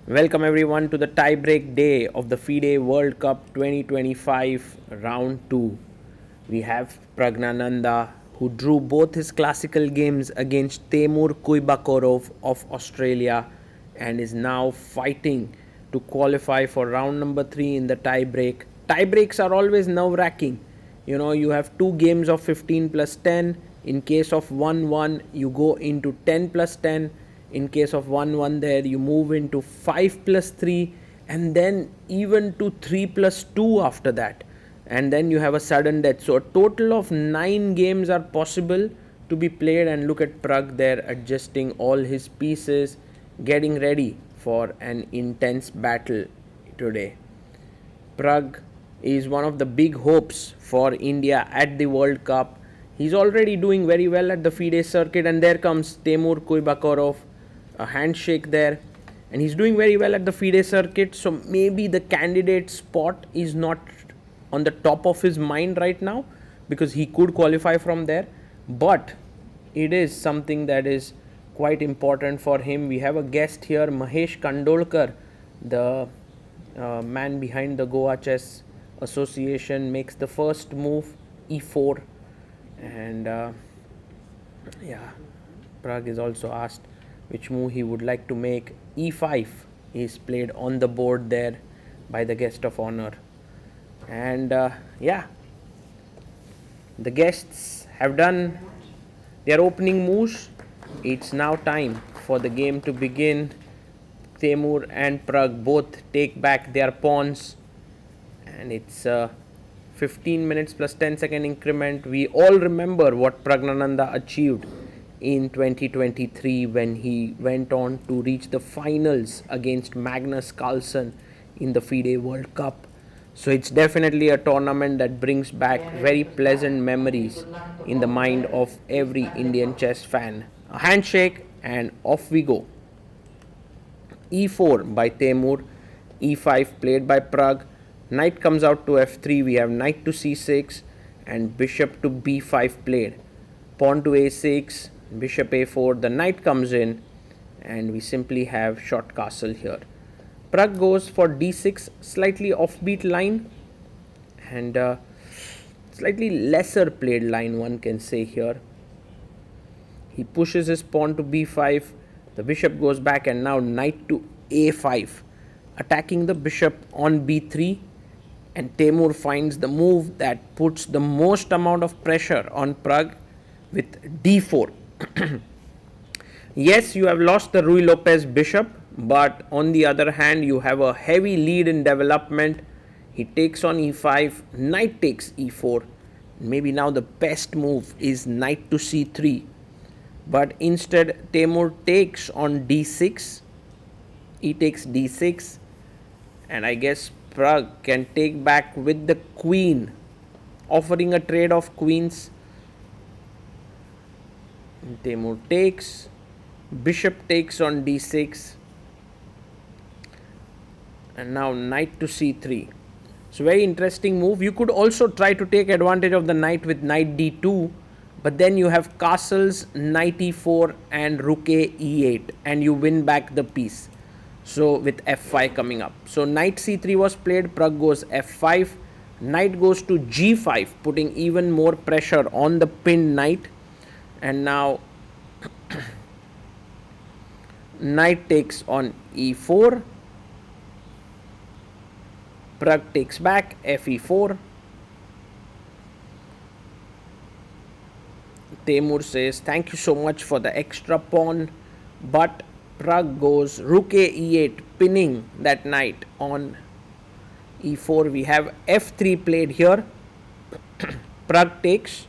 Welcome everyone to the tiebreak day of the FIDE World Cup 2025 round 2. We have Praggnanandhaa who drew both his classical games against Temur Kuybokarov of Australia and is now fighting to qualify for round number 3 in the tiebreak. Tiebreaks are always nerve-wracking. You have two games of 15 plus 10. In case of 1-1, you go into 10 plus 10. In case of 1-1 there, you move into 5 plus 3 and then even to 3 plus 2 after that. And then you have a sudden death. So a total of 9 games are possible to be played, and look at Pragg there adjusting all his pieces, getting ready for an intense battle today. Pragg is one of the big hopes for India at the World Cup. He's already doing very well at the FIDE circuit, and there comes Temur Kuybokarov, a handshake there, and he's doing very well at the FIDE circuit. So maybe the candidate spot is not on the top of his mind right now because he could qualify from there, but it is something that is quite important for him. We have a guest here, Mahesh Kandolkar, the man behind the Goa Chess Association, makes the first move, e4, and Pragg is also asked which move he would like to make. e5 is played on the board there by the guest of honor, and the guests have done their opening moves. It's now time for the game to begin. Temur and Pragg both take back their pawns, and it's 15 minutes plus 10-second increment. We all remember what Praggnanandhaa achieved in 2023 when he went on to reach the finals against Magnus Carlsen in the FIDE World Cup. So it's definitely a tournament that brings back very pleasant memories in the mind of every Indian chess fan. A handshake and off we go. e4 by Temur, e5 played by Pragg. Knight comes out to f3. We have knight to c6 and bishop to b5 played. Pawn to a6, bishop a4. The knight comes in and we simply have short castle here. Pragg goes for d6, slightly offbeat line and slightly lesser played line, one can say here. He pushes his pawn to b5, the bishop goes back, and now knight to a5, attacking the bishop on b3, and Temur finds the move that puts the most amount of pressure on Pragg with d4. Yes, you have lost the Ruy Lopez bishop, but on the other hand you have a heavy lead in development. He takes on e5, knight takes e4. Maybe now the best move is knight to c3, but instead Temur takes on d6. He takes d6, and I guess Pragg can take back with the queen, offering a trade of queens. Temur takes, bishop takes on d6, and now knight to c3. So very interesting move. You could also try to take advantage of the knight with knight d2, but then you have castles, knight e4 and rook a e8, and you win back the piece. So with f5 coming up, so knight c3 was played. Pragg goes f5, knight goes to g5, putting even more pressure on the pinned knight, and now knight takes on e4. Pragg takes back, fe4. Temur says thank you so much for the extra pawn, but Pragg goes rook a e8, pinning that knight on e4. We have f3 played here. Pragg takes,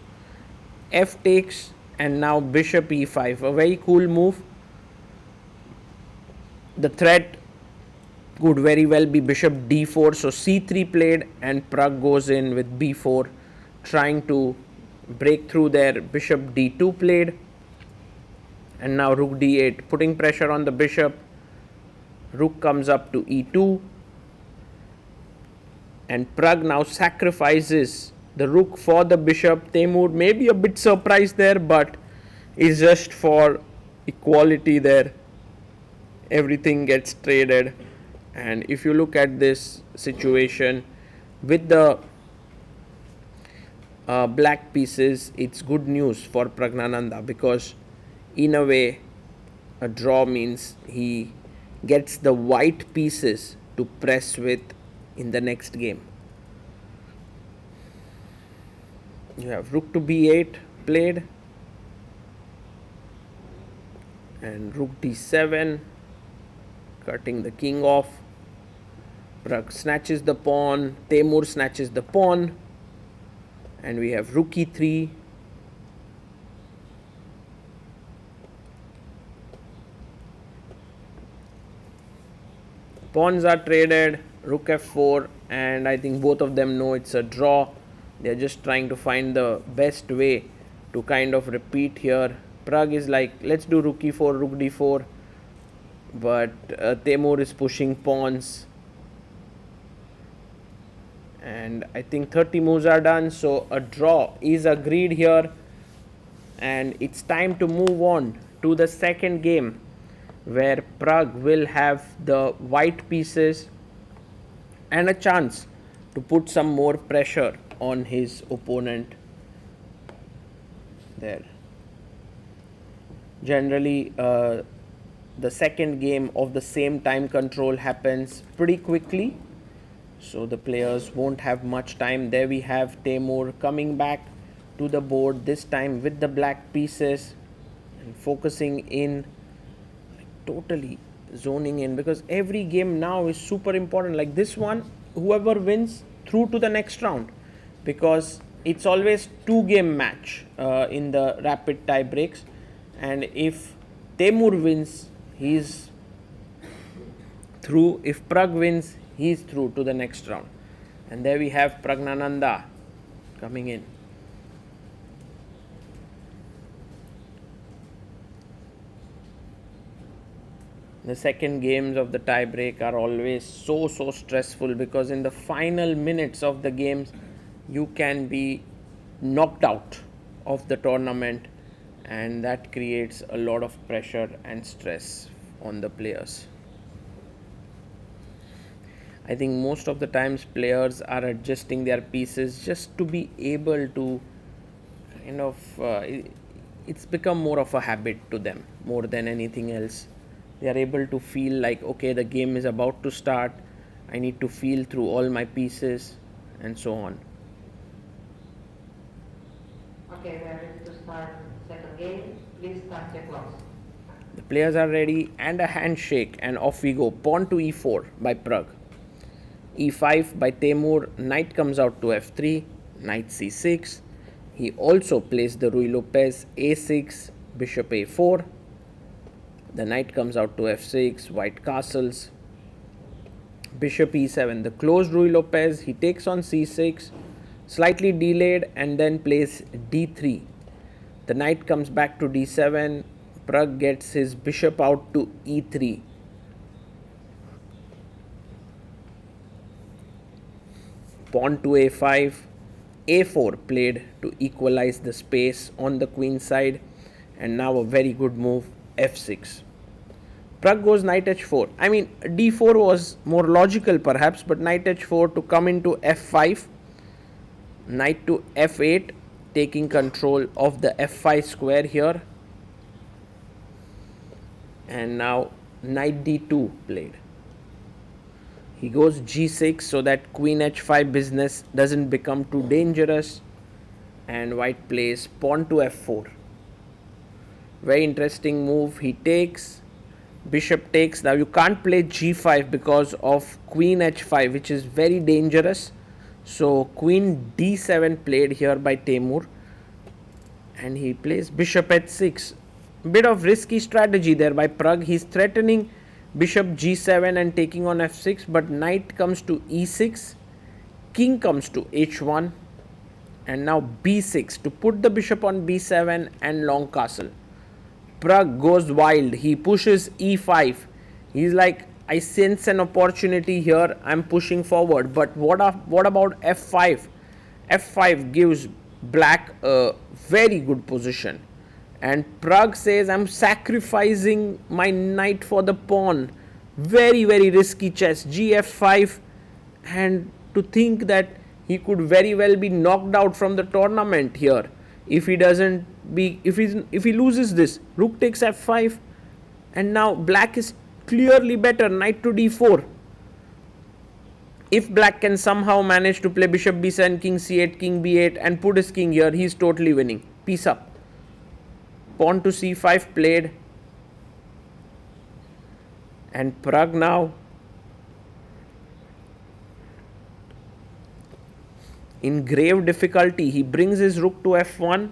f takes, and now bishop e5. A very cool move. The threat could very well be bishop d4. So c3 played, and Pragg goes in with b4, trying to break through there. Bishop d2 played, and now rook d8, putting pressure on the bishop. Rook comes up to e2, and Pragg now sacrifices the rook for the bishop. Temur may be a bit surprised there, but is just for equality there. everything gets traded. And if you look at this situation with the black pieces, it's good news for Praggnanandhaa, because in a way a draw means he gets the white pieces to press with in the next game. You have rook to b8 played, and rook d7, cutting the king off. Pragg snatches the pawn, Temur snatches the pawn, and we have rook e3. Pawns are traded, rook f4, and I think both of them know it's a draw. They're just trying to find the best way to kind of repeat here. Pragg is like, let's do rook e4, rook d4, but Temur is pushing pawns. And I think 30 moves are done, so a draw is agreed here. And it's time to move on to the second game, where Pragg will have the white pieces and a chance to put some more pressure on his opponent there. Generally, the second game of the same time control happens pretty quickly, so the players won't have much time. There we have Temur coming back to the board, this time with the black pieces, and focusing in, like totally zoning in, because every game now is super important. Like this one, whoever wins through to the next round, because it's always 2-game match in the rapid tie breaks, and if Temur wins, he's through. If Pragg wins, he's through to the next round. And there we have Praggnanandhaa coming in. The second games of the tie break are always so stressful, because in the final minutes of the games you can be knocked out of the tournament, and that creates a lot of pressure and stress on the players. I think most of the times players are adjusting their pieces just to be able to kind of it's become more of a habit to them more than anything else. They are able to feel like, okay, the game is about to start, I need to feel through all my pieces, and so on. Okay, we are ready to start second game. Please start your clocks. The players are ready, and a handshake, and off we go. Pawn to e4 by Pragg. e5 by Temur. Knight comes out to f3. Knight c6. He also plays the Ruy Lopez a6, bishop a4. The knight comes out to f6, white castles. Bishop e7, the closed Ruy Lopez. He takes on c6, slightly delayed, and then plays d3. The knight comes back to d7. Pragg gets his bishop out to e3. Pawn to a5, a4 played to equalize the space on the queen side, and now a very good move, f6. Pragg goes knight h4. I mean, d4 was more logical perhaps, but knight h4 to come into f5, knight to f8, taking control of the f5 square here, and now knight d2 played. He goes g6 so that queen h5 business doesn't become too dangerous, and white plays pawn to f4. Very interesting move. He takes, bishop takes. Now you can't play g5 because of queen h5, which is very dangerous. So queen d7 played here by Temur, and he plays bishop h6. Bit of risky strategy there by Pragg. He's threatening bishop g7 and taking on f6, but knight comes to e6, king comes to h1, and now b6 to put the bishop on b7 and long castle. Pragg goes wild. He pushes e5. He's like, I sense an opportunity here, I'm pushing forward. But what about f5? f5 gives black a very good position. And Pragg says, I'm sacrificing my knight for the pawn. Very, very risky chess. Gf5. And to think that he could very well be knocked out from the tournament here if he doesn't be, if he loses this. Rook takes f5. And now black is clearly better. Knight to d4. If black can somehow manage to play bishop b7, king c8, king b8 and put his king here, he's totally winning. Piece up. Pawn to c5 played. And Pragg now in grave difficulty. He brings his rook to f1.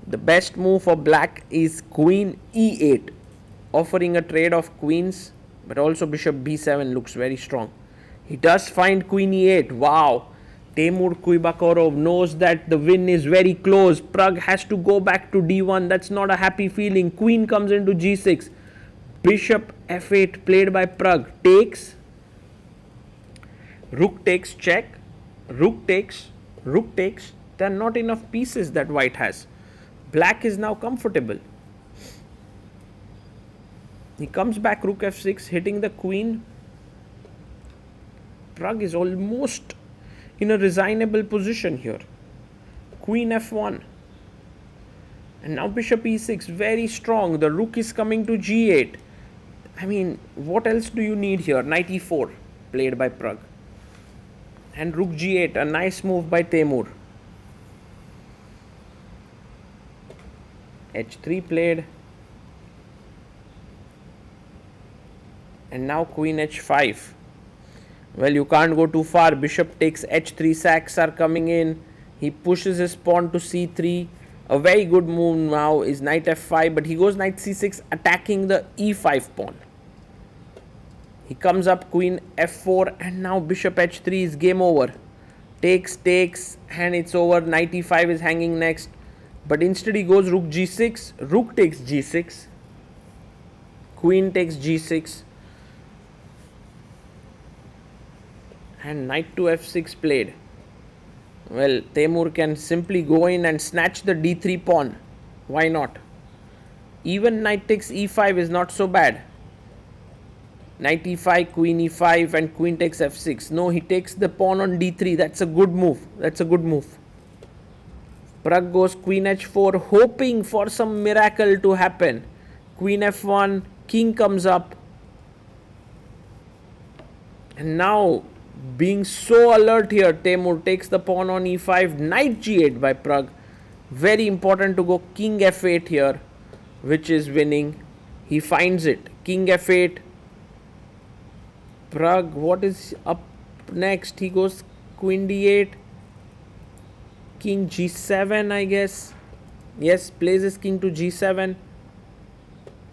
The best move for black is queen e8, offering a trade of queens, but also bishop b7 looks very strong. He does find queen e8. Wow. Temur Kuybokarov knows that the win is very close. Pragg has to go back to d1. That's not a happy feeling. Queen comes into g6. Bishop f8 played by Pragg. Takes. Rook takes check. Rook takes. Rook takes. There are not enough pieces that white has. Black is now comfortable. He comes back rook f6, hitting the queen. Pragg is almost in a resignable position here. Queen f1. And now bishop e6, very strong. The rook is coming to g8. I mean, what else do you need here? Knight e4 played by Pragg. And rook g8, a nice move by Temur. h3 played. And now queen h5. Well, you can't go too far. Bishop takes h3, sacks are coming in. He pushes his pawn to c3. A very good move now is knight f5, but he goes knight c6, attacking the e5 pawn. He comes up queen f4, and now bishop h3 is game over. Takes, and it's over. Knight e5 is hanging next. But instead he goes rook g6, rook takes g6, queen takes g6. And knight to f6 played. Well, Temur can simply go in and snatch the d3 pawn. Why not? Even knight takes e5 is not so bad. Knight e5, queen e5 and queen takes f6. No, he takes the pawn on d3. That's a good move. That's a good move. Pragg goes queen h4, hoping for some miracle to happen. Queen f1, king comes up. And now, being so alert here, Temur takes the pawn on e5, knight g8 by Pragg. Very important to go king f8 here, which is winning. He finds it. King f8. Pragg, what is up next? He goes queen d8. King g7, I guess. Yes, plays his king to g7.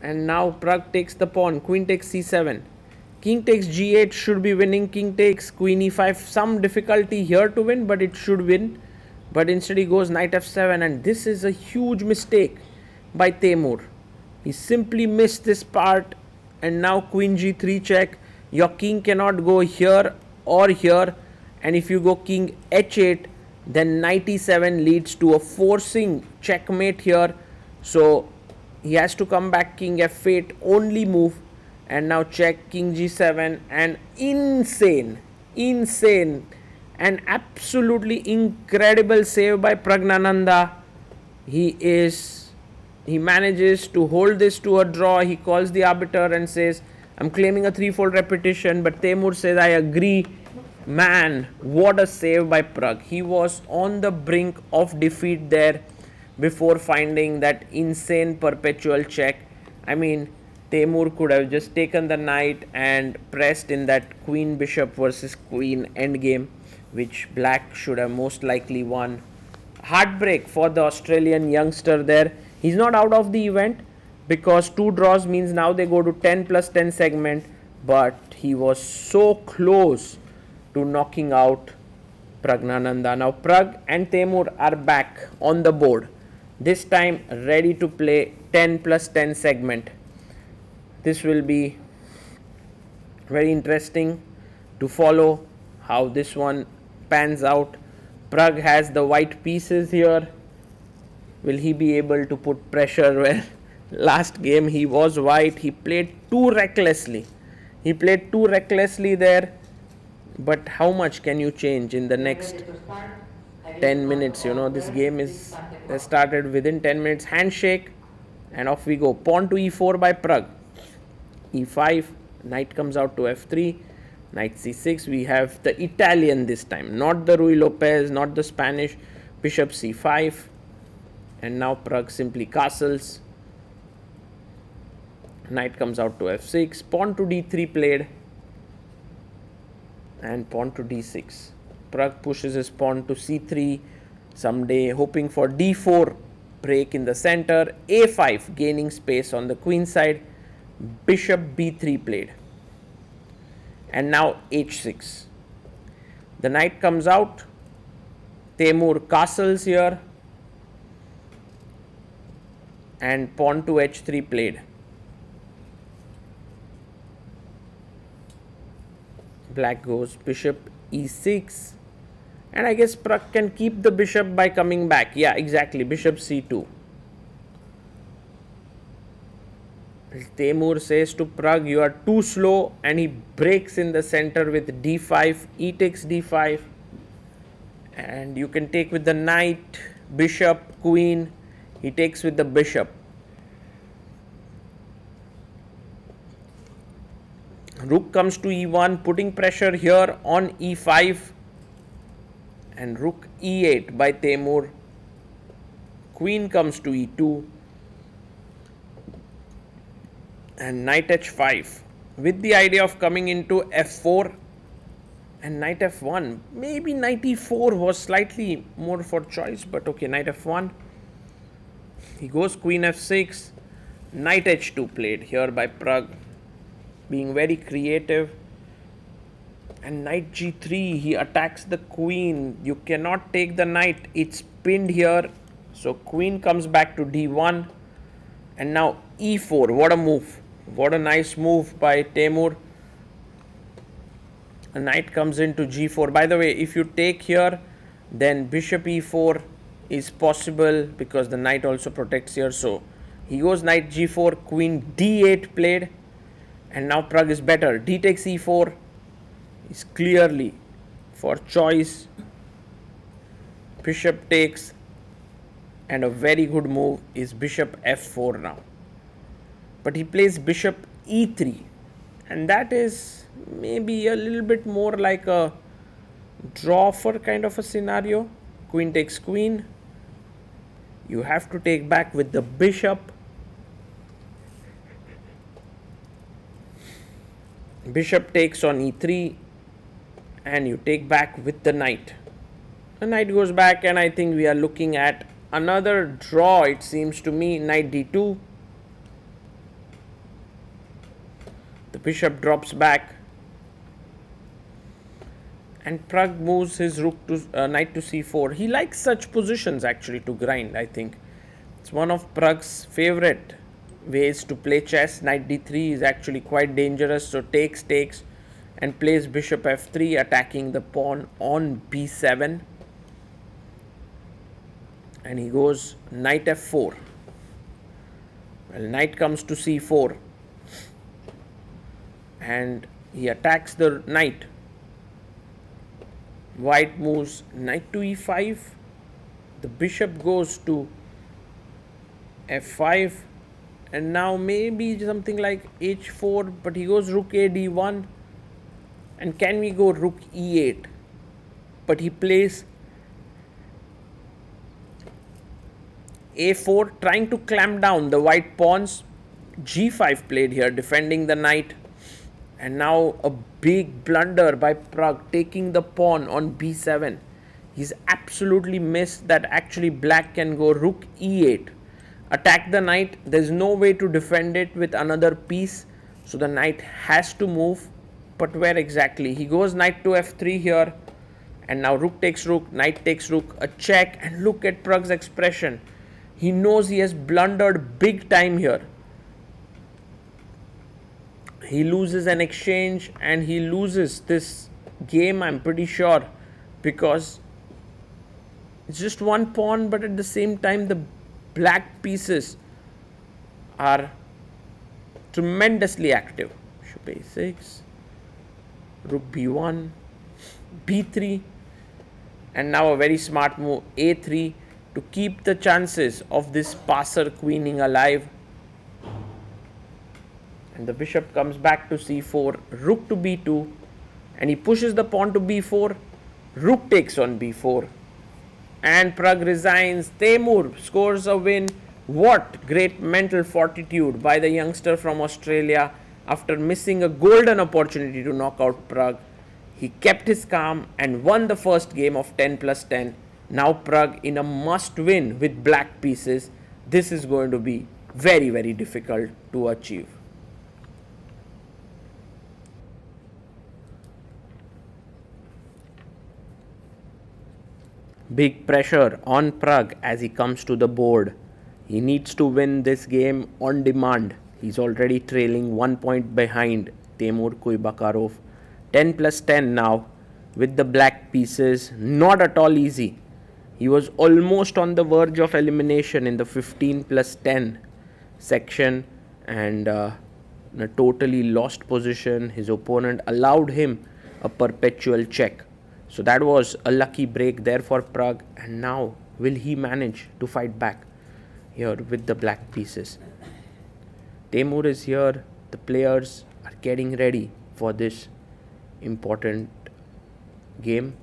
And now Pragg takes the pawn. Queen takes c7. King takes g8 should be winning. King takes queen e5. Some difficulty here to win, but it should win. But instead he goes knight f7, and this is a huge mistake by Temur. He simply missed this part, and now queen g3 check. Your king cannot go here or here, and if you go king h8, then knight e7 leads to a forcing checkmate here. So he has to come back king f8, only move. And now check king g7, and insane and absolutely incredible save by Praggnanandhaa. He manages to hold this to a draw. He calls the arbiter and says, I'm claiming a threefold repetition, but Temur says, I agree. Man, what a save by Pragg. He was on the brink of defeat there before finding that insane perpetual check. I mean, Temur could have just taken the knight and pressed in that queen bishop versus queen endgame, which black should have most likely won. Heartbreak for the Australian youngster there. He's not out of the event because 2 draws means now they go to 10 plus 10 segment, but he was so close to knocking out Praggnanandhaa. Now Pragg and Temur are back on the board, this time ready to play 10 plus 10 segment. This will be very interesting to follow how this one pans out. Pragg has the white pieces here. Will he be able to put pressure? Well, last game he was white. He played too recklessly. He played too recklessly there. But how much can you change in the Get next ready to start. I will 10 start minutes? all This players. game Please is start the clock. started within 10 minutes. Handshake, and off we go. Pawn to e4 by Pragg. e5, knight comes out to f3, knight c6. We have the Italian this time, not the Rui Lopez, not the Spanish. Bishop c5, and now Pragg simply castles. Knight comes out to f6, pawn to d3 played, and pawn to d6. Pragg pushes his pawn to c3 someday, hoping for d4 break in the center. a5, gaining space on the queen side. Bishop b3 played, and now h6. The knight comes out. Temur castles here, and pawn to h3 played. Black goes bishop e6, and I guess Pragg can keep the bishop by coming back. Yeah, exactly, bishop c2. Temur says to Pragg, you are too slow, and he breaks in the center with d5. E takes d5, and you can take with the knight, bishop, queen. He takes with the bishop. Rook comes to e1, putting pressure here on e5, and rook e8 by Temur. Queen comes to e2, and knight h5, with the idea of coming into f4 and knight f1. Maybe knight e4 was slightly more for choice, but okay, knight f1. He goes queen f6, knight h2 played here by Pragg, being very creative. And knight g3, he attacks the queen. You cannot take the knight, it's pinned here. So queen comes back to d1, and now e4. What a move, what a nice move by Temur. A knight comes into g4. By the way, if you take here, then bishop e4 is possible because the knight also protects here. So he goes knight g4, queen d8 played, and now Pragg is better. D takes e4 is clearly for choice. Bishop takes, and a very good move is bishop f4 now. But he plays bishop e3, and that is maybe a little bit more like a draw for kind of a scenario. Queen takes queen. You have to take back with the bishop. Bishop takes on e3, and you take back with the knight. The knight goes back, and I think we are looking at another draw, it seems to me. Knight d2. The bishop drops back, and Pragg moves his rook to knight to c4. He likes such positions actually to grind. I think it's one of Pragg's favorite ways to play chess. Knight d3 is actually quite dangerous. So takes, and plays bishop f3, attacking the pawn on b7. And he goes knight f4. Well, knight comes to c4, and he attacks the knight. White moves knight to e5. The bishop goes to f5, and now maybe something like h4, but he goes rook a d1. And can we go rook e8? But he plays a4, trying to clamp down the white pawns. g5 played here, defending the knight. And now a big blunder by Pragg, taking the pawn on b7. He's absolutely missed that actually black can go rook e8, attack the knight. There's no way to defend it with another piece, so the knight has to move. But where exactly? He goes knight to f3 here, and now rook takes rook, knight takes rook, a check. And look at Pragg's expression. He knows he has blundered big time here. He loses an exchange, and he loses this game, I'm pretty sure, because it's just one pawn, but at the same time the black pieces are tremendously active. Bishop a6, rook b1, b3, and now a very smart move, a3, to keep the chances of this passer queening alive. And the bishop comes back to c4, rook to b2, and he pushes the pawn to b4, rook takes on b4, and Pragg resigns. Temur scores a win. What great mental fortitude by the youngster from Australia. After missing a golden opportunity to knock out Pragg, he kept his calm and won the first game of 10+10. Now Pragg in a must win with black pieces. This is going to be very, very difficult to achieve. Big pressure on Pragg as he comes to the board. He needs to win this game on demand. He's already trailing 1 point behind Temur Kuybokarov. 10+10 now with the black pieces. Not at all easy. He was almost on the verge of elimination in the 15+10 section, and in a totally lost position. His opponent allowed him a perpetual check. So that was a lucky break there for Pragg, and now will he manage to fight back here with the black pieces? Temur is here. The players are getting ready for this important game.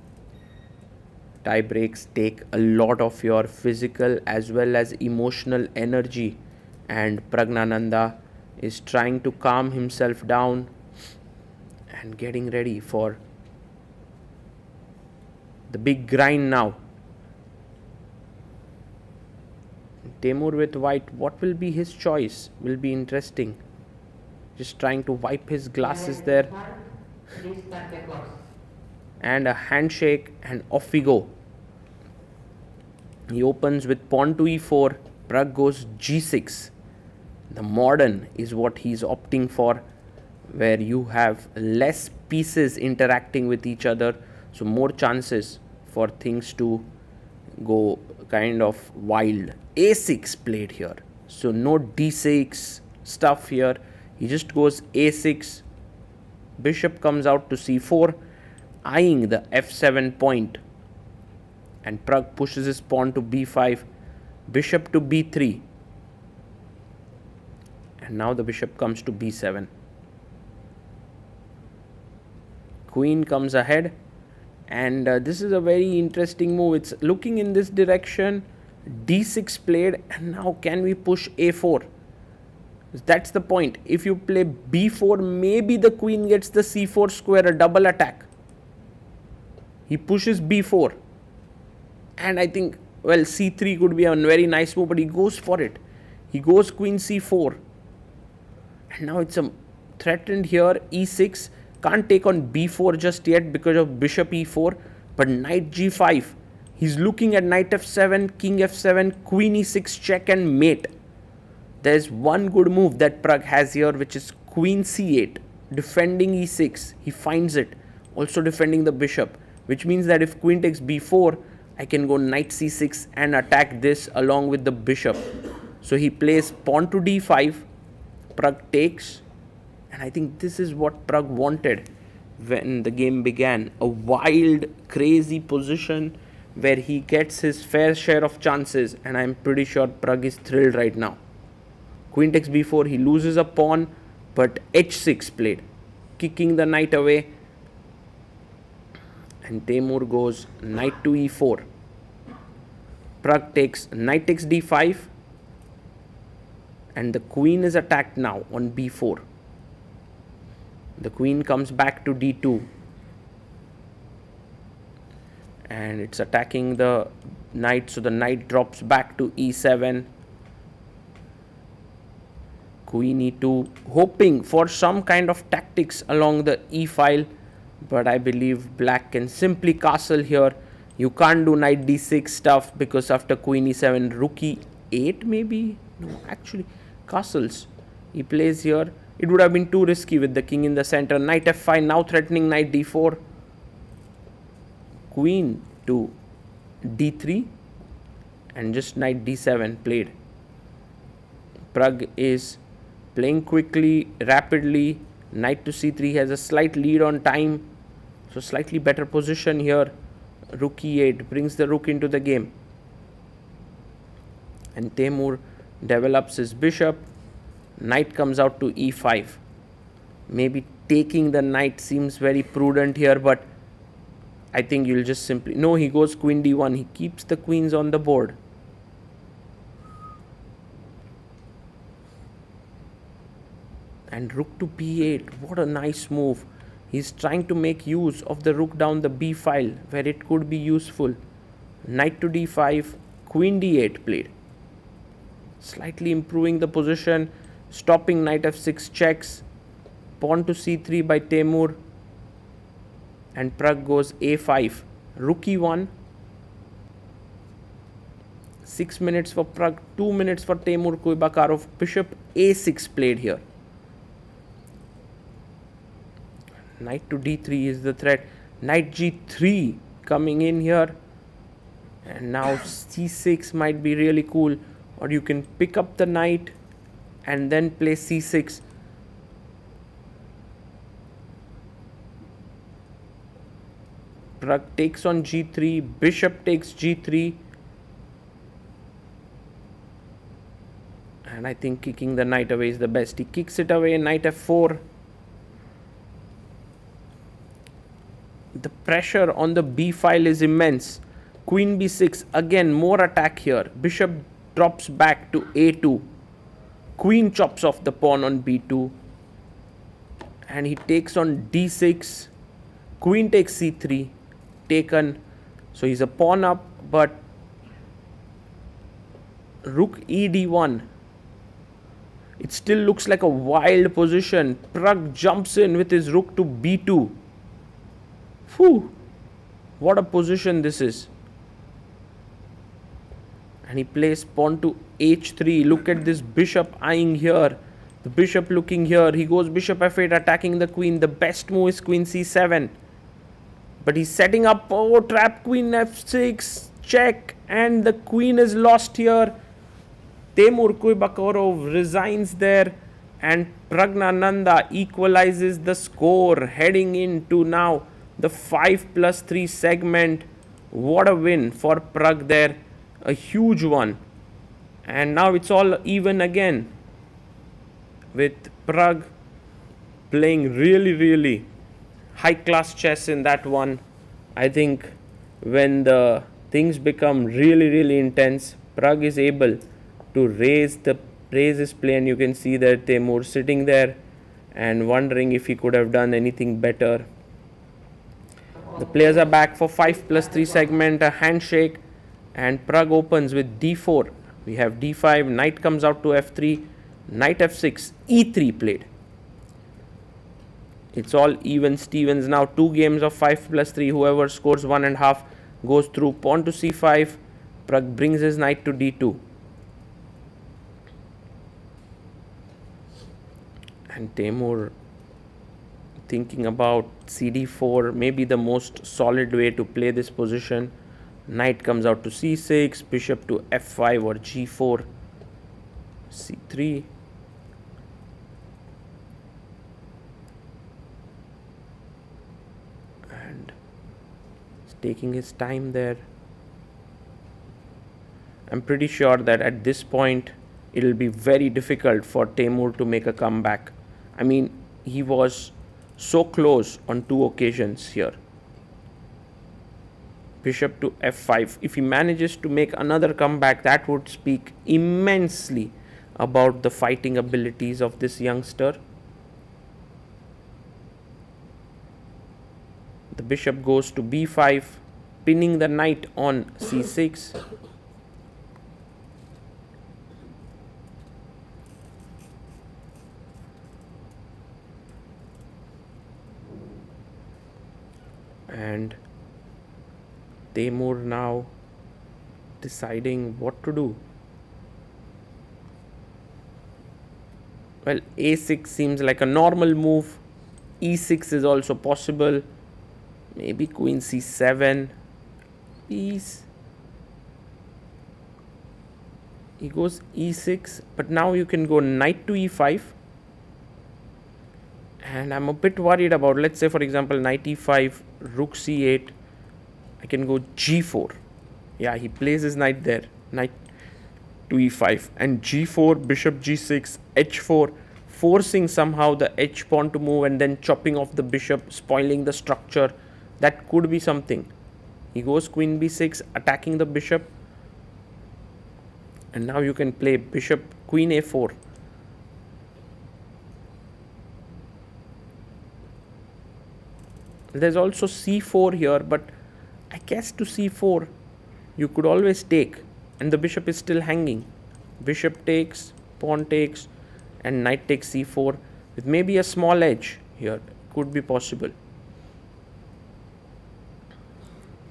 Tie breaks take a lot of your physical as well as emotional energy, and Praggnanandhaa is trying to calm himself down and getting ready for the big grind now. Temur with white, what will be his choice? Will be interesting. Just trying to wipe his glasses there. And a handshake, and off we go. He opens with pawn to e4. Pragg goes g6. The modern is what he's opting for, where you have less pieces interacting with each other, so more chances for things to go kind of wild. a6 played here, so no d6 stuff here. He just goes a6. Bishop comes out to c4, eyeing the f7 point, and Pragg pushes his pawn to b5, bishop to b3, and now the bishop comes to b7. Queen comes ahead, and this is a very interesting move. It's looking in this direction. d6 played, and now can we push a4? That's the point. If you play b4, maybe the queen gets the c4 square, a double attack. He pushes b4, and I think, well, c3 could be a very nice move, but he goes for it. He goes queen c4, and now it's a threatened here. e6 can't take on b4 just yet because of bishop e4, but knight g5. He's looking at knight f7, king f7, queen e6 check and mate. There's one good move that Pragg has here, which is queen c8, defending e6. He finds it, also defending the bishop, which means that if queen takes b4, I can go knight c6 and attack this along with the bishop. So he plays pawn to d5, Pragg takes, and I think this is what Pragg wanted when the game began. A wild, crazy position where he gets his fair share of chances, and I'm pretty sure Pragg is thrilled right now. Queen takes b4, he loses a pawn, but h6 played, kicking the knight away, and Temur goes knight to e4. Pragg takes knight takes d5, and the queen is attacked now on b4. The queen comes back to d2, and it's attacking the knight, so the knight drops back to e7. Queen e2, hoping for some kind of tactics along the e file, but I believe black can simply castle here. You can't do knight d6 stuff because after queen e7, rook e8 maybe? No, actually castles. He plays here. It would have been too risky with the king in the center. Knight f5, now threatening knight d4. Queen to d3, and just knight d7 played. Pragg is playing quickly, rapidly. Knight to c3 has a slight lead on time, so slightly better position here. Rook e8 brings the rook into the game, and Temur develops his bishop. Knight comes out to e5. Maybe taking the knight seems very prudent here, but I think you'll just simply... No, he goes queen d1. He keeps the queens on the board. And rook to b8. What a nice move. He's trying to make use of the rook down the b file where it could be useful. Knight to d5. Queen d8 played. Slightly improving the position. Stopping knight f6 checks. Pawn to c3 by Temur. And Pragg goes a5. Rook e1. 6 minutes for Pragg, 2 minutes for Temur Kuybokarov. Bishop a6 played here. Knight to d3 is the threat. Knight g3 coming in here. And now c6 might be really cool. Or you can pick up the knight and then play c6. Pragg takes on g3. Bishop takes g3. And I think kicking the knight away is the best. He kicks it away. Knight f4. The pressure on the b file is immense. Queen b6. Again, more attack here. Bishop drops back to a2. Queen chops off the pawn on b2. And he takes on d6. Queen takes c3. Taken. So he's a pawn up, but rook e d1. It still looks like a wild position. Pragg jumps in with his rook to b2. Phew! What a position this is. And he plays pawn to h3. Look at this bishop eyeing here. The bishop looking here. He goes bishop f8 attacking the queen. The best move is queen c7. But he's setting up, oh, trap queen f6. Check. And the queen is lost here. Temur Kuybokarov resigns there. And Praggnanandhaa equalizes the score. Heading into now the 5+3 segment. What a win for Pragg there. A huge one. And now it's all even again, with Pragg playing really high class chess in that one. I think when the things become really intense, Pragg is able to raise his play, and you can see that Temur sitting there and wondering if he could have done anything better. The players are back for 5+3 segment, a handshake, and Pragg opens with d4. We have d5, knight comes out to f3, knight f6, e3 played. It's all even Stevens now. 2 games of 5+3. Whoever scores 1.5 goes through. Pawn to c5. Pragg brings his knight to d2. And Temur thinking about cd4, maybe the most solid way to play this position. Knight comes out to c6, bishop to f5 or g4, c3. And he's taking his time there. I'm pretty sure that at this point it'll be very difficult for Temur to make a comeback. I mean, he was so close on 2 occasions here. Bishop to f5. If he manages to make another comeback, that would speak immensely about the fighting abilities of this youngster. The bishop goes to b5, pinning the knight on c6. And Temur now deciding what to do. Well, a6 seems like a normal move. e6 is also possible. Maybe queen c7. Peace. He goes e6, but now you can go knight to e5. And I'm a bit worried about, let's say for example, knight e5, rook c8. I can go g4. Yeah, he plays his knight there. Knight to e5 and g4, bishop g6, h4, forcing somehow the h pawn to move and then chopping off the bishop, spoiling the structure. That could be something. He goes queen b6, attacking the bishop. And now you can play bishop queen a4. There's also c4 here, but I guess to c4 you could always take, and the bishop is still hanging. Bishop takes, pawn takes, and knight takes c4 with maybe a small edge here. Could be possible.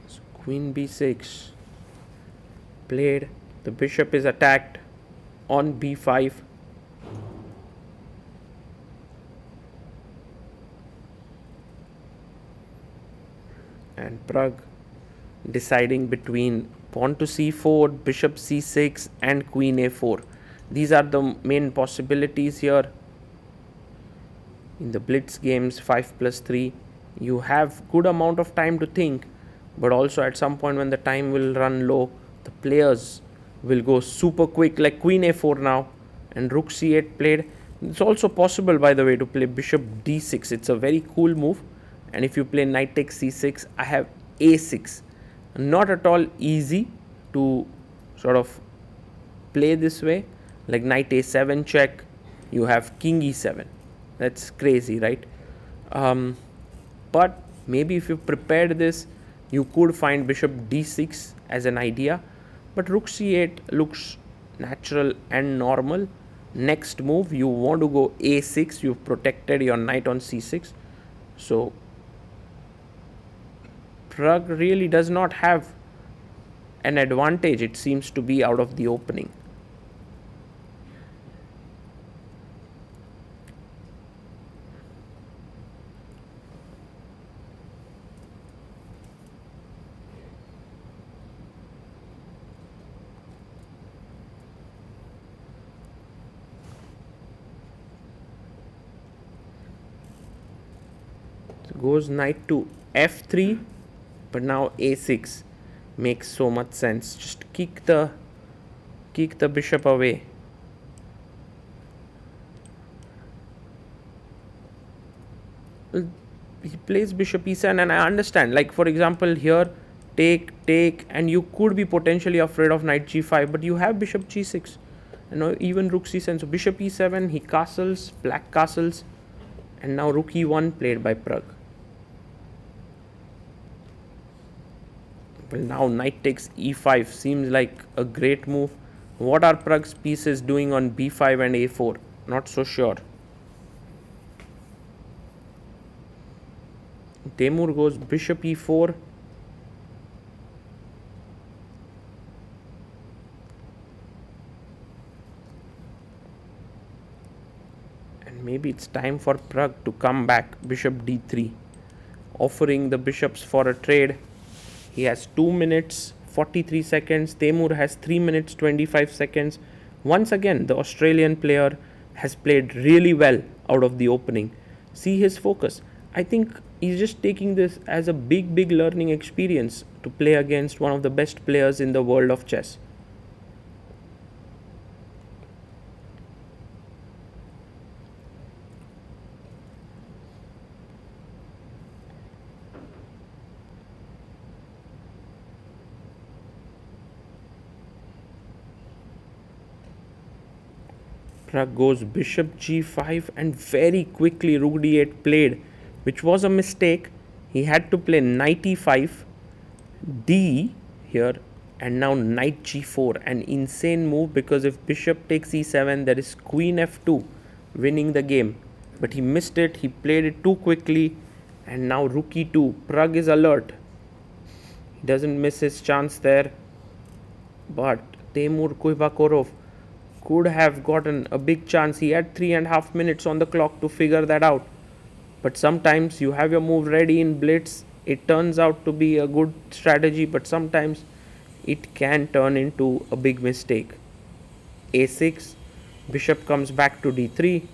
So queen b6 played. The bishop is attacked on b5. And Pragg deciding between pawn to c4, bishop c6 and queen a4. These are the main possibilities here. In the blitz games 5+3, you have good amount of time to think, but also at some point when the time will run low, the players will go super quick, like queen a4 now, and rook c8 played. It's also possible, by the way, to play bishop d6. It's a very cool move. And if you play knight takes c6, I have a6. Not at all easy to sort of play this way. Like knight a7 check, you have king e7. That's crazy, right? But maybe if you prepared this, you could find bishop d6 as an idea. But rook c8 looks natural and normal. Next move, you want to go a6. You've protected your knight on c6. So Pragg really does not have an advantage, it seems to be, out of the opening. So goes knight to f3. But now a6 makes so much sense. Just kick the bishop away. He plays bishop e7, and I understand. Like for example, here take, and you could be potentially afraid of knight g5, but you have bishop g6, and even rook c7. So bishop e7, he castles, black castles, and now rook e1 played by Pragg. Well, now knight takes e5 seems like a great move. What are Pragg's pieces doing on b5 and a4? Not so sure. Temur goes bishop e4. And maybe it's time for Pragg to come back. Bishop d3, offering the bishops for a trade. He has 2 minutes 43 seconds. Temur has 3 minutes 25 seconds. Once again, the Australian player has played really well out of the opening. See his focus. I think he's just taking this as a big learning experience to play against one of the best players in the world of chess. Pragg goes bishop g5, and very quickly rook d8 played, which was a mistake. He had to play knight e5, d here, and now knight g4. An insane move, because if bishop takes e7, there is queen f2 winning the game. But he missed it. He played it too quickly, and now rook e2. Pragg is alert. He doesn't miss his chance there. But Temur Kuybokarov could have gotten a big chance. He had 3.5 minutes on the clock to figure that out. But sometimes you have your move ready in blitz. It turns out to be a good strategy, but sometimes it can turn into a big mistake. a6, bishop comes back to d3.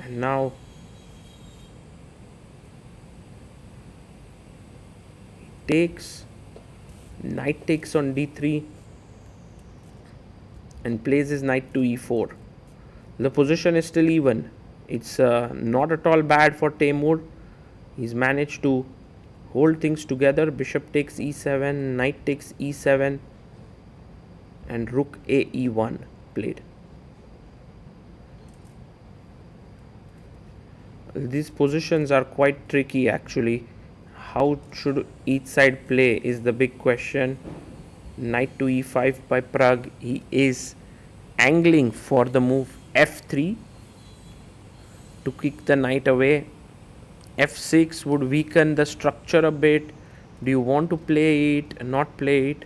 And now he takes, knight takes on d3 and plays his knight to e4. The position is still even. It's not at all bad for Temur. He's managed to hold things together. Bishop takes e7, knight takes e7, and rook a e1 played. These positions are quite tricky actually. How should each side play is the big question. Knight to e5 by Pragg. He is angling for the move f3 to kick the knight away. f6 would weaken the structure a bit. Do you want to play it, not play it?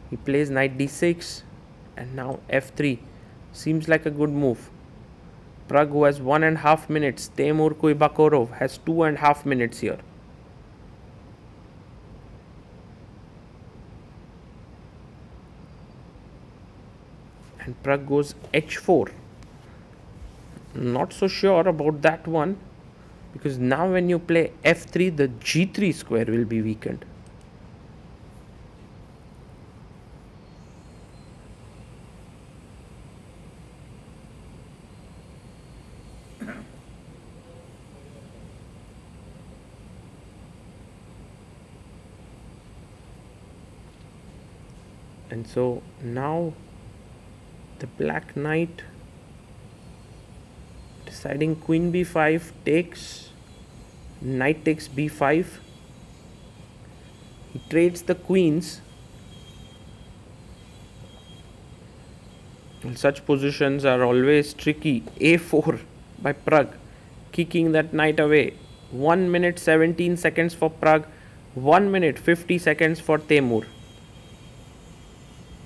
He plays knight d6 and now f3. Seems like a good move. Pragg, who has 1.5 minutes, Temur Kuybokarov has 2.5 minutes here. And Pragg goes h4. Not so sure about that one, because now when you play f3, the g3 square will be weakened. And so now the black knight deciding queen b5 takes, knight takes b5. He trades the queens. And such positions are always tricky. a4 by Pragg, kicking that knight away. 1 minute 17 seconds for Pragg, 1 minute 50 seconds for Temur.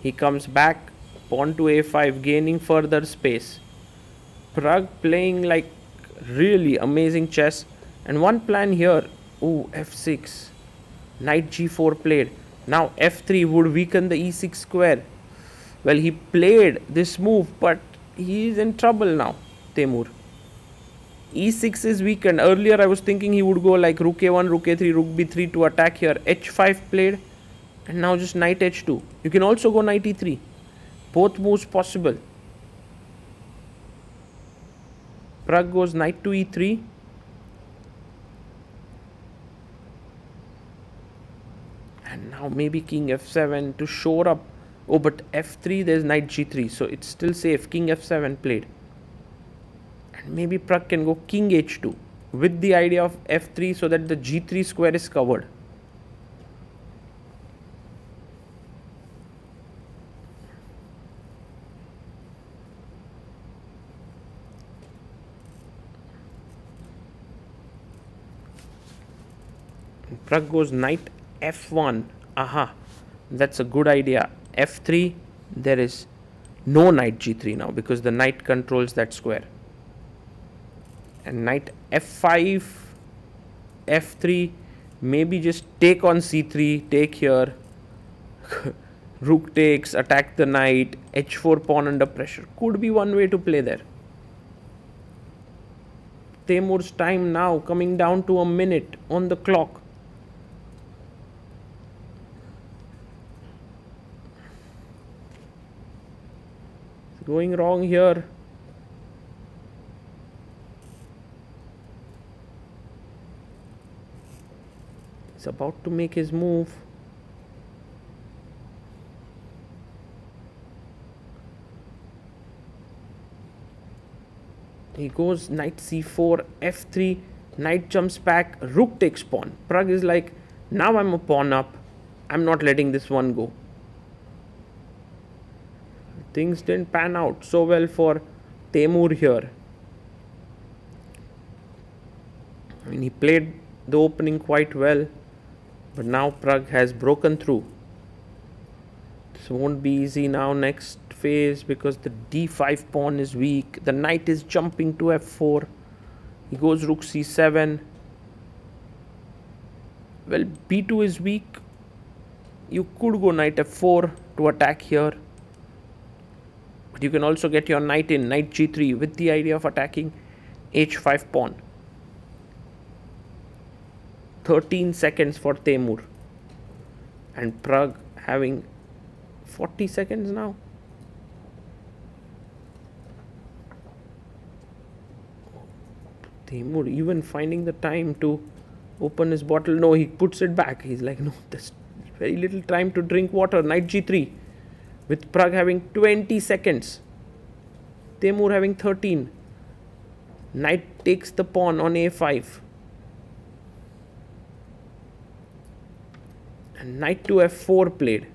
He comes back, pawn to a5, gaining further space. Pragg playing like really amazing chess. And one plan here, f6, knight g4 played. Now f3 would weaken the e6 square. Well, he played this move, but he is in trouble now, Temur. e6 is weakened. Earlier I was thinking he would go like rook a1, rook a3, rook b3 to attack here. h5 played, and now just knight h2. You can also go knight e3. Both moves possible. Pragg goes knight to e3. And now maybe king f7 to shore up. Oh, but f3, there's knight g3. So it's still safe. King f7 played. And maybe Pragg can go king h2 with the idea of f3 so that the g3 square is covered. Pragg goes knight f1. Aha, that's a good idea. f3, there is no knight g3 now because the knight controls that square. And knight f5, f3, maybe just take on c3, take here. Rook takes, attack the knight, h4 pawn under pressure. Could be one way to play there. Temur's time now coming down to a minute on the clock. Going wrong here. He's about to make his move. He goes knight c4, f3, knight jumps back, rook takes pawn. Pragg is like, now I'm a pawn up. I'm not letting this one go. Things didn't pan out so well for Temur here. I mean, he played the opening quite well, but now Pragg has broken through. This won't be easy now next phase because the d5 pawn is weak. The knight is jumping to f4. He goes rook c7. Well, b2 is weak. You could go knight f4 to attack here. But you can also get your knight in, knight g3, with the idea of attacking h5 pawn. 13 seconds for Temur. And Pragg having 40 seconds now. Temur even finding the time to open his bottle. No, he puts it back. He's like, no, there's very little time to drink water. Knight g3 with Pragg having 20 seconds. Temur having 13. Knight takes the pawn on a5. And knight to f4 played.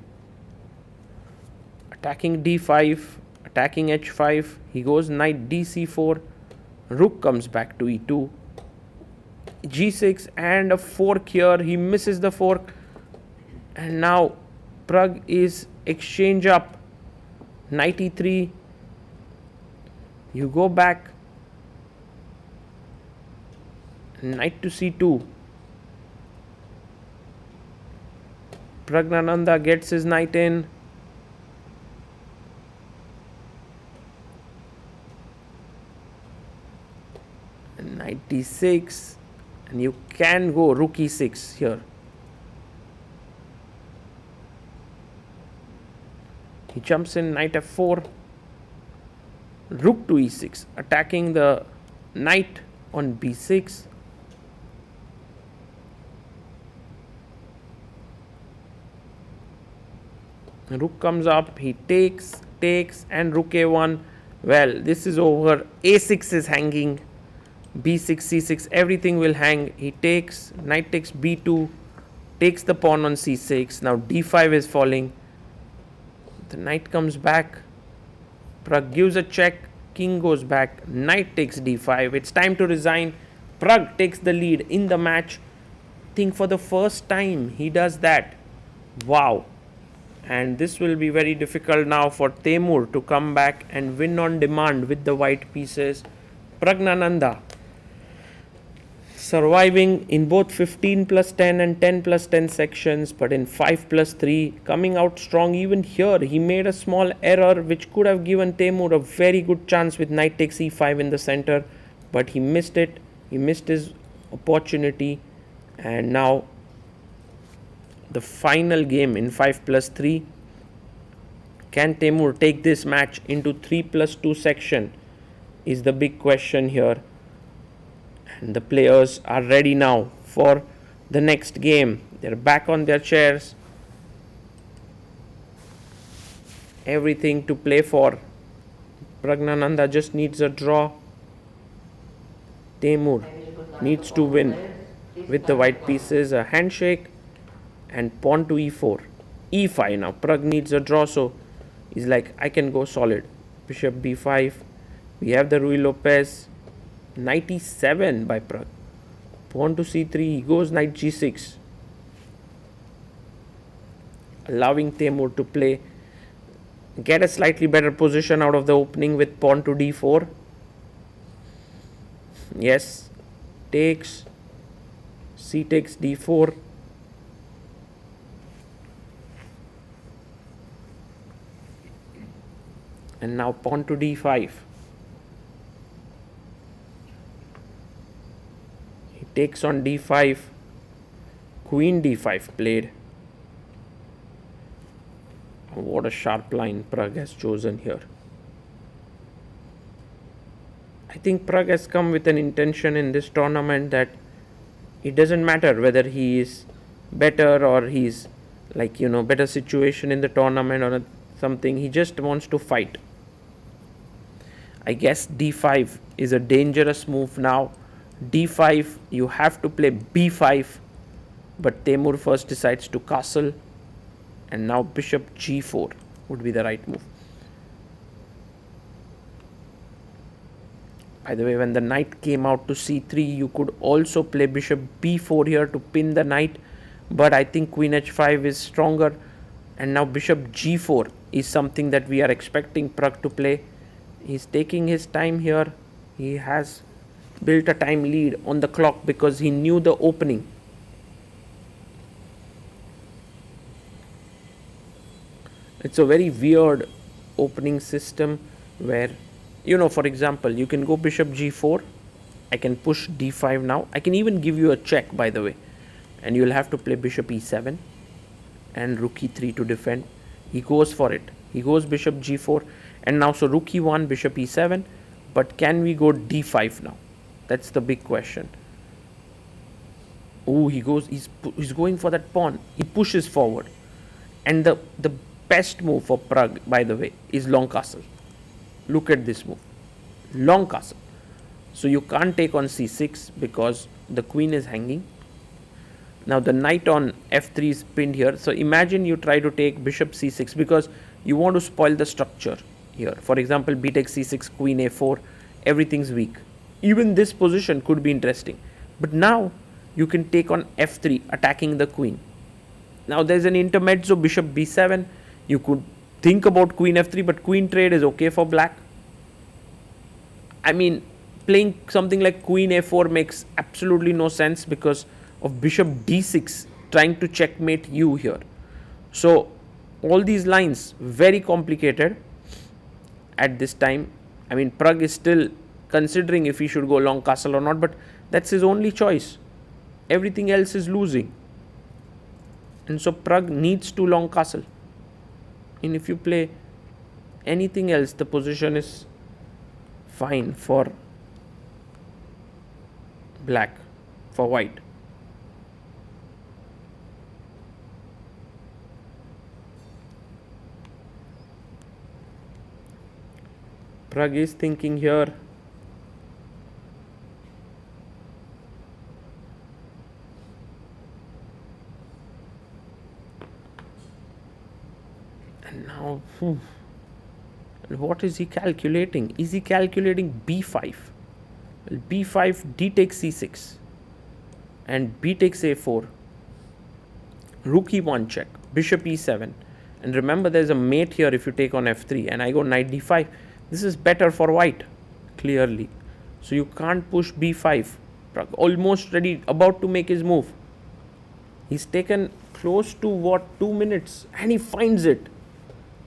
Attacking d5, attacking h5. He goes knight dc4. Rook comes back to e2. g6 and a fork here. He misses the fork. And now Pragg is exchange up. Knight e3. You go back. Knight to c2. Praggnanandhaa gets his knight in. And knight d6. And you can go rook e6 here. He jumps in knight f4. Rook to e6. Attacking the knight on b6. Rook comes up, he takes, and rook a1. Well, this is over. a6 is hanging. b6, c6, everything will hang. He takes, knight takes b2, takes the pawn on c6. Now d5 is falling. The knight comes back. Pragg gives a check. King goes back. Knight takes d5. It's time to resign. Pragg takes the lead in the match. I think for the first time he does that. Wow. And this will be very difficult now for Temur to come back and win on demand with the white pieces. Praggnanandhaa surviving in both 15 plus 10 and 10 plus 10 sections, but in 5 plus 3 coming out strong. Even here he made a small error which could have given Temur a very good chance with knight takes e5 in the center, but he missed it. He missed his opportunity. And now the final game in 5 plus 3. Can Temur take this match into 3 plus 2 section is the big question here. And the players are ready now for the next game. They're back on their chairs. Everything to play for. Praggnanandhaa just needs a draw. Temur needs to win with the white pieces. A handshake. And pawn to e4. e5 now. Pragg needs a draw, so he's like, I can go solid. Bishop b5. We have the Ruy Lopez. Knight e7 by Pragg. Pawn to c3. He goes knight g6. Allowing Temur to play. Get a slightly better position out of the opening with pawn to d4. Yes. Takes. C takes d4. And now pawn to d5. He takes on d5. Queen d5 played. What a sharp line Pragg has chosen here. I think Pragg has come with an intention in this tournament that it doesn't matter whether he is better or he's like, better situation in the tournament or something. He just wants to fight. I guess d5 is a dangerous move now. d5, you have to play b5. But Temur first decides to castle. And now bishop g4 would be the right move. By the way, when the knight came out to c3, you could also play bishop b4 here to pin the knight. But I think queen h5 is stronger. And now bishop g4 is something that we are expecting Pragg to play. He's taking his time here. He has built a time lead on the clock because he knew the opening. It's a very weird opening system where, for example, you can go bishop g4. I can push d5 now. I can even give you a check, by the way. And you'll have to play bishop e7 and rook e3 to defend. He goes for it. He goes bishop g4. And now, so rook e1, bishop e7. But can we go d5 now? That's the big question. Oh, he's going for that pawn. He pushes forward. And the best move for Pragg, by the way, is long castle. Look at this move. Long castle. So you can't take on c6 because the queen is hanging. Now the knight on f3 is pinned here. So imagine you try to take bishop c6 because you want to spoil the structure here. For example, b takes c6, queen a4, everything's weak. Even this position could be interesting. But now you can take on f3, attacking the queen. Now there's an intermezzo, bishop b7. You could think about queen f3, but queen trade is okay for black. I mean, playing something like queen a4 makes absolutely no sense because of bishop d6 trying to checkmate you here. So all these lines very complicated at this time. I mean, Pragg is still considering if he should go long castle or not, but that's his only choice. Everything else is losing. And so Pragg needs to long castle. And if you play anything else, the position is fine for black, for white. Pragg is thinking here. And now, what is he calculating? Is he calculating b5? Well, b5, d takes c6 and b takes a4, rook e1 check, bishop e7, and remember there's a mate here if you take on f3, and I go knight d5. This is better for white, clearly. So you can't push b5. Pragg almost ready, about to make his move. He's taken close to 2 minutes, and he finds it.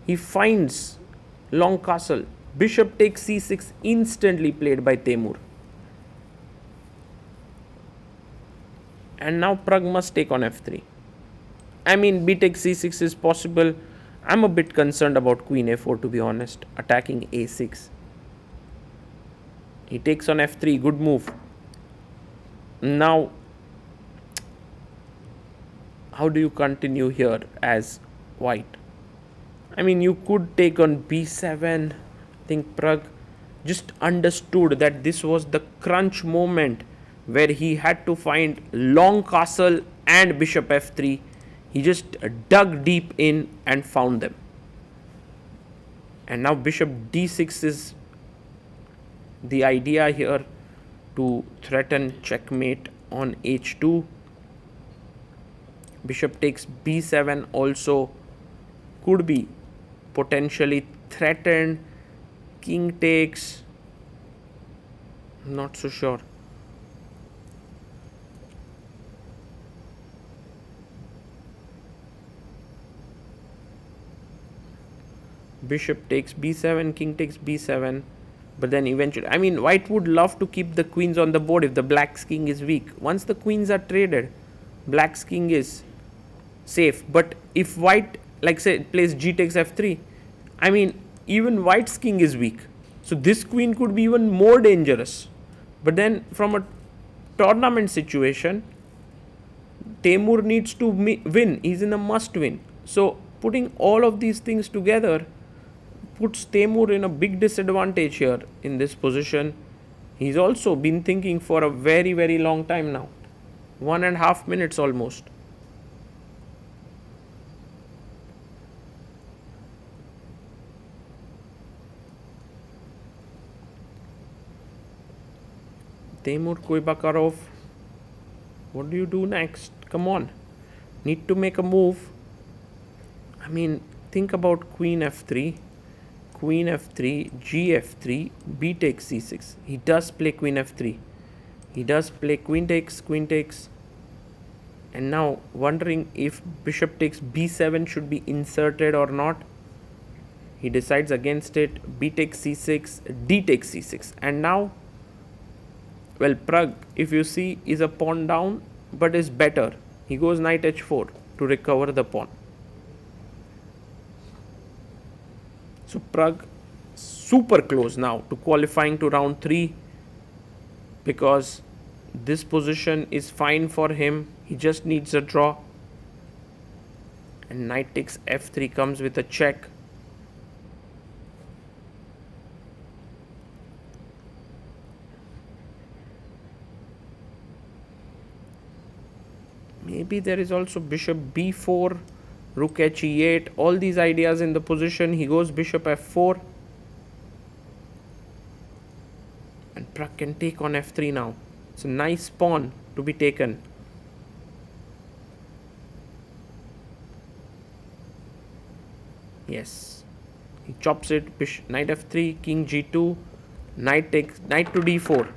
He finds long castle. Bishop takes c6, instantly played by Temur. And now Pragg must take on f3. I mean, b takes c6 is possible. I'm a bit concerned about queen a4, to be honest, attacking a6. He takes on f3, good move. Now, how do you continue here as white? I mean, you could take on b7. I think Pragg just understood that this was the crunch moment where he had to find long castle and bishop f3. He just dug deep in and found them. And now bishop d6 is the idea here, to threaten checkmate on h2. Bishop takes b7 also could be potentially threatened. King takes, not so sure. Bishop takes b7, king takes b7, but then eventually, I mean, white would love to keep the queens on the board if the black's king is weak. Once the queens are traded, black's king is safe. But if white, like say, plays g takes f3, I mean, even white's king is weak. So this queen could be even more dangerous. But then from a tournament situation, Temur needs to win. He's in a must win. So putting all of these things together puts Temur in a big disadvantage here in this position. He's also been thinking for a very, very long time now. 1.5 minutes almost. Temur Kuybokarov, what do you do next? Come on. Need to make a move. I mean, think about queen f3, g f3, b takes c6. He does play queen f3. He does play queen takes, and now wondering if bishop takes b7 should be inserted or not. He decides against it. B takes c6, d takes c6, and now, well, Pragg, if you see, is a pawn down, but is better. He goes knight h4 to recover the pawn. So Pragg super close now to qualifying to round 3, because this position is fine for him. He just needs a draw. And knight takes f3 comes with a check. Maybe there is also bishop b4, rook h e8, all these ideas in the position. He goes bishop f4. And Pragg can take on f3 now. It's a nice pawn to be taken. Yes. He chops it. Knight f3, king g2, knight to d4.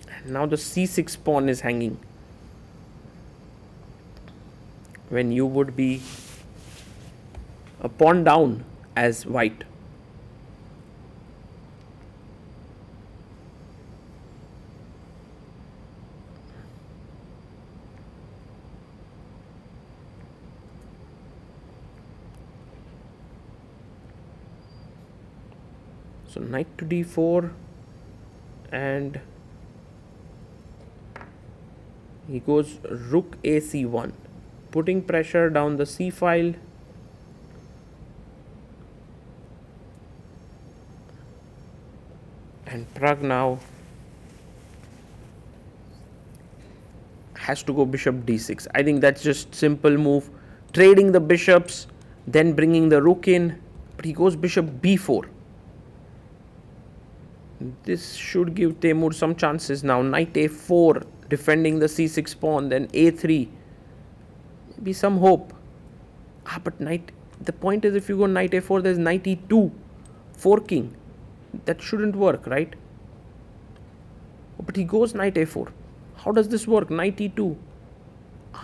And now the c6 pawn is hanging, when you would be a pawn down as white. So knight to d4, and he goes rook a c1, putting pressure down the c file. And Pragg now has to go bishop d6. I think that's just simple move, trading the bishops, then bringing the rook in. But he goes bishop b4. This should give Temur some chances now. Knight a4, defending the c6 pawn, then a3. Maybe some hope. But knight, the point is, if you go knight a4, there's knight e2, forking. That shouldn't work, right? But he goes knight a4. How does this work? Knight e2.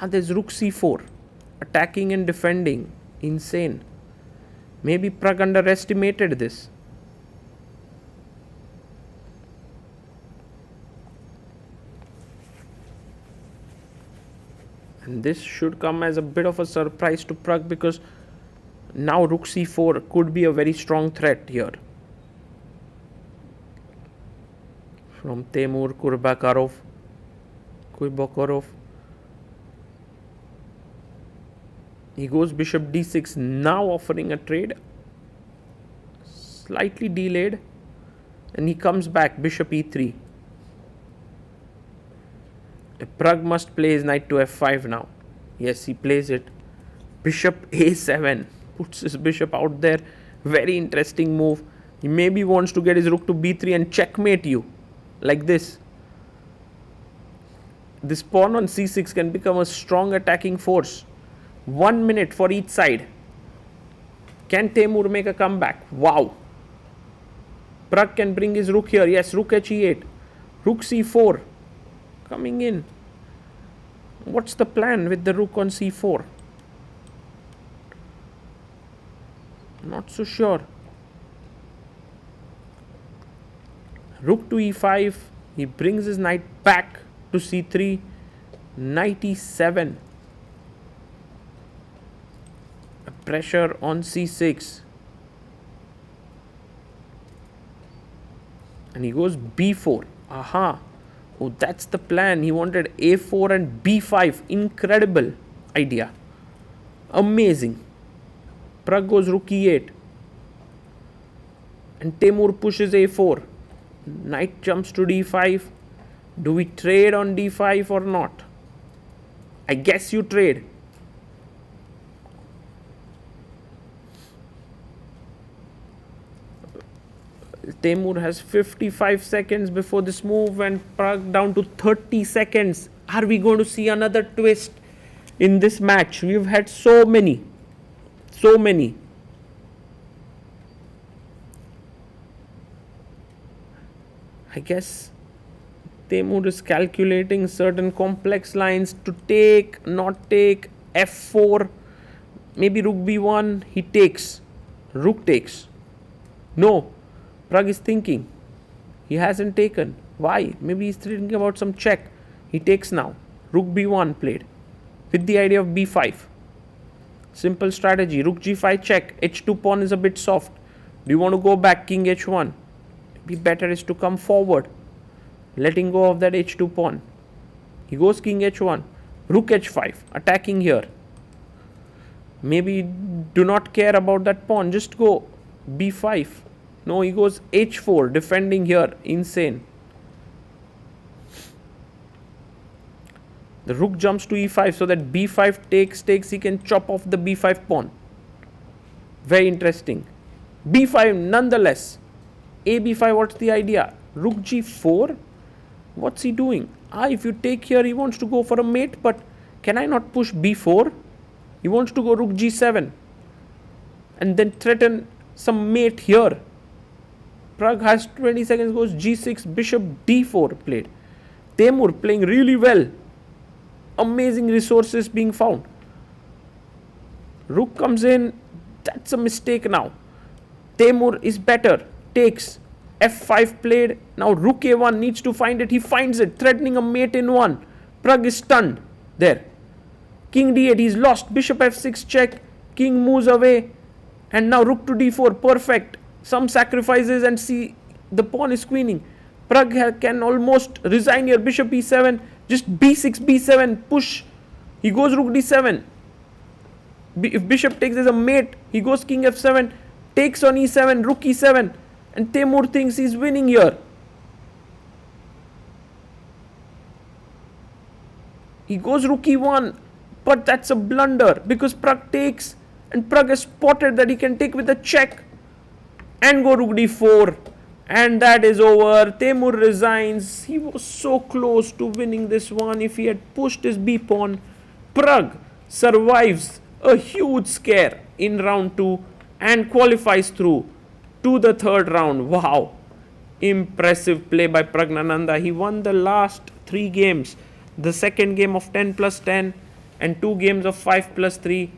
There's rook c4, attacking and defending. Insane. Maybe Pragg underestimated this. And this should come as a bit of a surprise to Pragg, because now rook c4 could be a very strong threat here. From Temur Kuybokarov. He goes bishop d6, now offering a trade. Slightly delayed. And he comes back, bishop e3. Pragg must play his knight to f5 now. Yes, he plays it. Bishop a7. Puts his bishop out there. Very interesting move. He maybe wants to get his rook to b3 and checkmate you. Like this. This pawn on c6 can become a strong attacking force. 1 minute for each side. Can Temur make a comeback? Wow. Pragg can bring his rook here. Yes, rook h e8. Rook c4. Coming in. What's the plan with the rook on c4? Not so sure. Rook to e5. He brings his knight back to c3. Knight e7. Pressure on c6. And he goes b4. Aha. Oh, that's the plan. He wanted a4 and b5. Incredible idea. Amazing. Pragg goes rook e8. And Temur pushes a4. Knight jumps to d5. Do we trade on d5 or not? I guess you trade. Temur has 55 seconds before this move, and Pragg down to 30 seconds. Are we going to see another twist in this match? We've had so many. So many. I guess Temur is calculating certain complex lines to take, not take, f4, maybe rook b1, he takes, rook takes. No, Pragg is thinking. He hasn't taken. Why? Maybe he's thinking about some check. He takes now. Rook b1 played with the idea of b5. Simple strategy. Rook g5 check. h2 pawn is a bit soft. Do you want to go back? King h1. Maybe better is to come forward, letting go of that h2 pawn. He goes king h1. Rook h5. Attacking here. Maybe do not care about that pawn. Just go b5. No, he goes h4, defending here. Insane. The rook jumps to e5 so that b5 takes. He can chop off the b5 pawn. Very interesting. b5 nonetheless. A b5, what's the idea? Rook g4? What's he doing? If you take here, he wants to go for a mate, but can I not push b4? He wants to go rook g7 and then threaten some mate here. Pragg has 20 seconds, goes g6, bishop d4 played. Temur playing really well. Amazing resources being found. Rook comes in. That's a mistake now. Temur is better. Takes. f5 played. Now rook a1 needs to find it. He finds it, threatening a mate in one. Pragg is stunned. There. King d8. He's lost. Bishop f6 check. King moves away. And now rook to d4. Perfect. Some sacrifices and see the pawn is queening. Pragg can almost resign here. Bishop e7. Just b6, b7. Push. He goes rook d7. If bishop takes as a mate, he goes king f7. Takes on e7. Rook e7. And Temur thinks he's winning here. He goes rook e1. But that's a blunder because Pragg takes. And Pragg has spotted that he can take with a check. And go rook d4. And that is over. Temur resigns. He was so close to winning this one. If he had pushed his b pawn, Pragg survives a huge scare in round 2 and qualifies through to the third round. Wow. Impressive play by Praggnanandhaa. He won the last 3 games. The second game of 10+10 and 2 games of 5+3.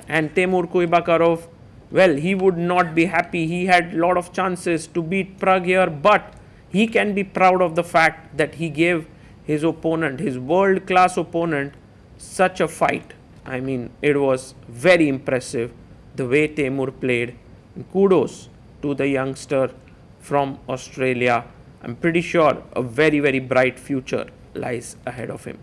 And Temur Kuybokarov, well, he would not be happy. He had a lot of chances to beat Pragg here, but he can be proud of the fact that he gave his opponent, his world-class opponent, such a fight. I mean, it was very impressive the way Temur played. And kudos to the youngster from Australia. I'm pretty sure a very, very bright future lies ahead of him.